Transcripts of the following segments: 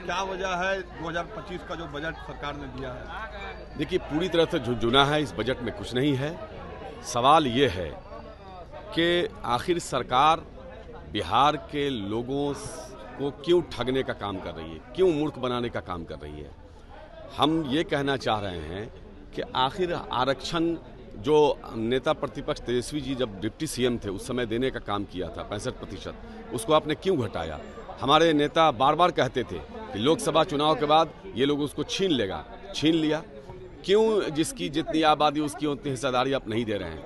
क्या वजह है 2025 का जो बजट सरकार ने दिया है? देखिए, पूरी तरह से झुनझुना है, इस बजट में कुछ नहीं है। सवाल ये है कि आखिर सरकार बिहार के लोगों को क्यों ठगने का काम कर रही है, क्यों मूर्ख बनाने का काम कर रही है। हम ये कहना चाह रहे हैं कि आखिर आरक्षण जो नेता प्रतिपक्ष तेजस्वी जी जब डिप्टी सीएम थे उस समय देने का काम किया था 65%, उसको आपने क्यों घटाया। हमारे नेता बार बार कहते थे कि लोकसभा चुनाव के बाद ये लोग उसको छीन छीन लिया। क्यों जिसकी जितनी आबादी उसकी उतनी हिस्सेदारी आप नहीं दे रहे हैं।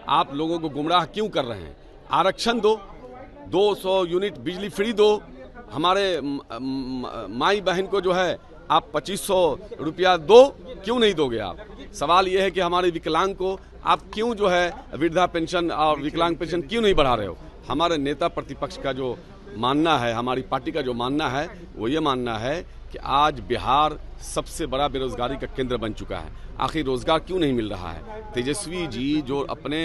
आप लोगों को गुमराह क्यों कर रहे हैं। आरक्षण दो, 200 यूनिट बिजली फ्री दो, हमारे माई बहन को जो है आप 2500 रुपया दो, क्यों नहीं दोगे आप। सवाल यह है कि हमारे विकलांग को आप क्यों जो है वृद्धा पेंशन और विकलांग पेंशन क्यों नहीं बढ़ा रहे हो। हमारे नेता प्रतिपक्ष का जो मानना है, हमारी पार्टी का जो मानना है वो ये मानना है कि आज बिहार सबसे बड़ा बेरोजगारी का केंद्र बन चुका है। आखिर रोजगार क्यों नहीं मिल रहा है। तेजस्वी जी जो अपने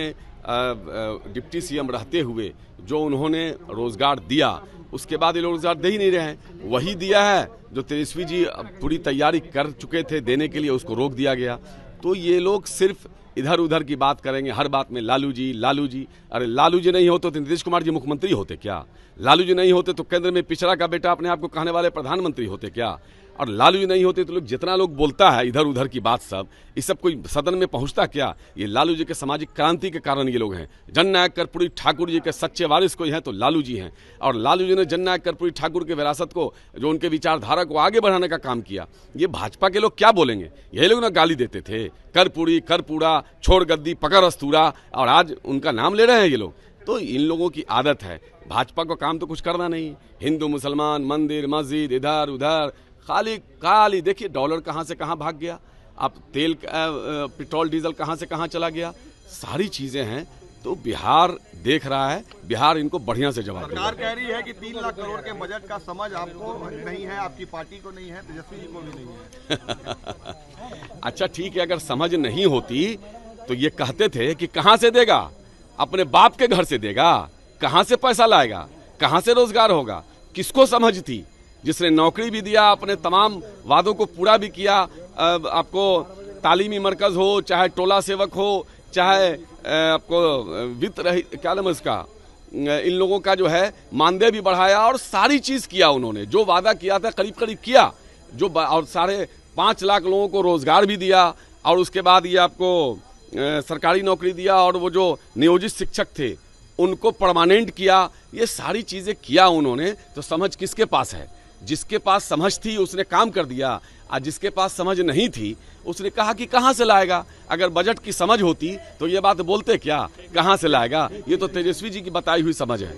डिप्टी सीएम रहते हुए जो उन्होंने रोजगार दिया, उसके बाद ये लोग रोजगार दे ही नहीं रहे हैं। वही दिया है जो तेजस्वी जी पूरी तैयारी कर चुके थे देने के लिए, उसको रोक दिया गया। तो ये लोग सिर्फ इधर उधर की बात करेंगे, हर बात में लालू जी लालू जी। अरे लालू जी नहीं होते तो नीतीश कुमार जी मुख्यमंत्री होते क्या। लालू जी नहीं होते तो केंद्र में पिछड़ा का बेटा अपने आप को कहने वाले प्रधानमंत्री होते क्या। और लालू जी नहीं होते तो लोग जितना लोग बोलता है इधर उधर की बात सब, ये सब कोई सदन में पहुंचता क्या। ये लालू जी के सामाजिक क्रांति के कारण ये लोग हैं। जननायक कर्पूरी ठाकुर जी के सच्चे वारिस कोई हैं तो लालू जी हैं। और लालू जी ने जननायक कर्पूरी ठाकुर के विरासत को, जो उनके विचारधारा को आगे बढ़ाने का काम किया। ये भाजपा के लोग क्या बोलेंगे। यही लोग ना गाली देते थे, कर्पूरी कर्पूरा छोड़ गद्दी पकड़ अस्तूरा, और आज उनका नाम ले रहे हैं ये लोग। तो इन लोगों की आदत है, भाजपा को काम तो कुछ करना नहीं। हिंदू मुसलमान, मंदिर मस्जिद, इधर उधर खाली देखिए डॉलर कहाँ से कहाँ भाग गया, अब तेल पेट्रोल डीजल कहाँ से कहाँ चला गया, सारी चीजें हैं। तो बिहार देख रहा है, बिहार इनको बढ़िया से जवाब देगा। सरकार कह रही है कि 3 लाख करोड़ के बजट का समझ आपको नहीं है, आपकी पार्टी को नहीं है, तेजस्वी जी को भी नहीं है। अच्छा ठीक है, अगर समझ नहीं होती तो ये कहते थे कि कहाँ से देगा, अपने बाप के घर से देगा, कहाँ से पैसा लाएगा, कहाँ से रोजगार होगा। किसको समझ थी। जिसने नौकरी भी दिया, अपने तमाम वादों को पूरा भी किया। आपको तालीमी मरकज हो, चाहे टोला सेवक हो, चाहे आपको वित्त रही क्या नाम इसका, इन लोगों का जो है मानदेय भी बढ़ाया और सारी चीज किया उन्होंने। जो वादा किया था करीब करीब किया, जो और 5.5 लाख लोगों को रोजगार भी दिया। और उसके बाद ये आपको सरकारी नौकरी दिया, और वो जो नियोजित शिक्षक थे उनको परमानेंट किया। ये सारी चीजें किया उन्होंने। तो समझ किसके पास है। जिसके पास समझ थी उसने काम कर दिया, और जिसके पास समझ नहीं थी उसने कहा कि कहां से लाएगा। अगर बजट की समझ होती तो ये बात बोलते क्या, कहां से लाएगा। ये तो तेजस्वी जी की बताई हुई समझ है।